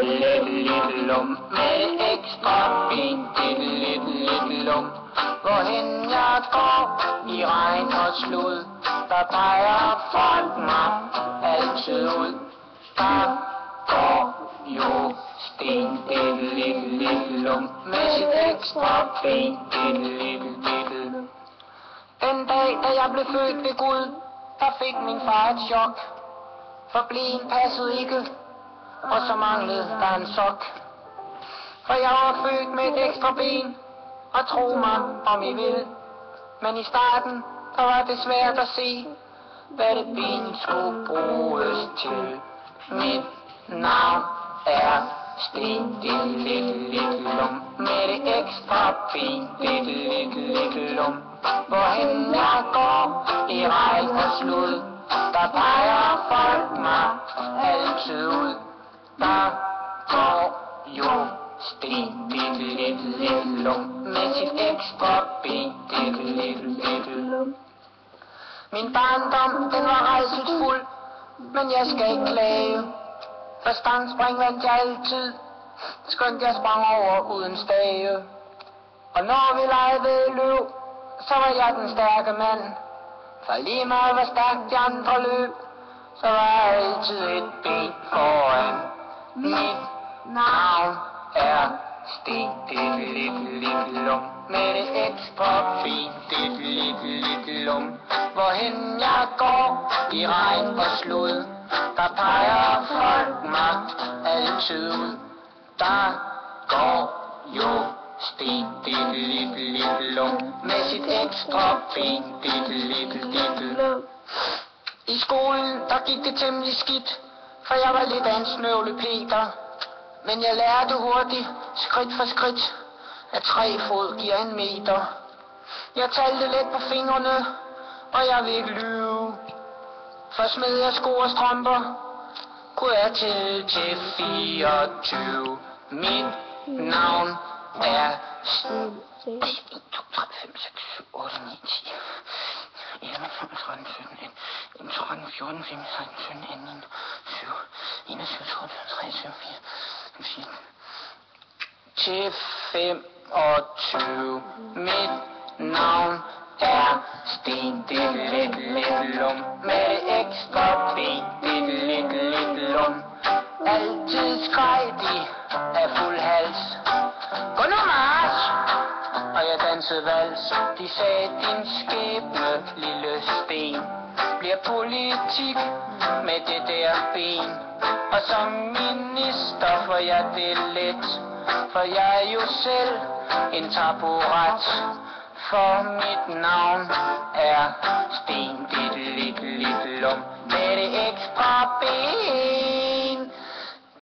lille lum med ekstra ben. Lille lum. Hvorhen jeg går i regn og slud, der peger folk mig altid ud. Der går jo sten, lille lum med sit ekstra ben. Lille. Den dag, da jeg blev født ved Gud, der fik min far et chok. For bleen passede ikke, og så manglede der en sok. For jeg var født med et ekstra ben, og tro mig, om I vil. Men i starten, der var det svært at se, hvad det ben skulle bruges til. Mit navn er Sten, lille lum med det ekstra ben. Lille lum. Hvorhen jeg går i regn og slud, der peger folk mig altid ud. Der går jo Sten, lille lum med sit ekstra ben. Lille lum. Min barndom, den var rædselsfuld, men jeg skal ikke klage. For stangspring vandt jeg altid, skønt jeg sprang over uden stage. Og når vi legede løb, så var jeg den stærke mand. For lige meget hvor stærkt de andre løb, så var jeg altid et ben foran. Mit navn er Sten, lille lum med det ekstra ben. Lille lum. Hvorhen jeg går i regn og slud, der peger folk mig altid ud. Der går jo Sten, lille lum med sit ekstra ben. Lille. I skolen, der gik det temmelig skidt, for jeg var lidt af en snøvle Peter. Men jeg lærte hurtigt, skridt for skridt, at 3 fod giver 1 meter. Jeg talte let på fingrene, og jeg vil ikke lyve. For smed jeg sko og strømper, kunne jeg tælle til 24. Mit navn er 1, 2, 3, 5, 6, 7, 8, 9, 10, 11, 12, 13, 17, 18, 13, 14, 15, 16, 17, 18, 7, 21, 22, 23, 24, til 25. Mit navn er Sten, lille lum med ekstra ben. Lille lum. Altid skreg de af fuld hals. Gå nu march! Og jeg dansede vals. De sagde, din skæbne, lille Sten, bliver politik med det der ben. Og som minister får jeg det let, for jeg er jo selv en taburet. For mit navn er Sten, lille lum med det ekstra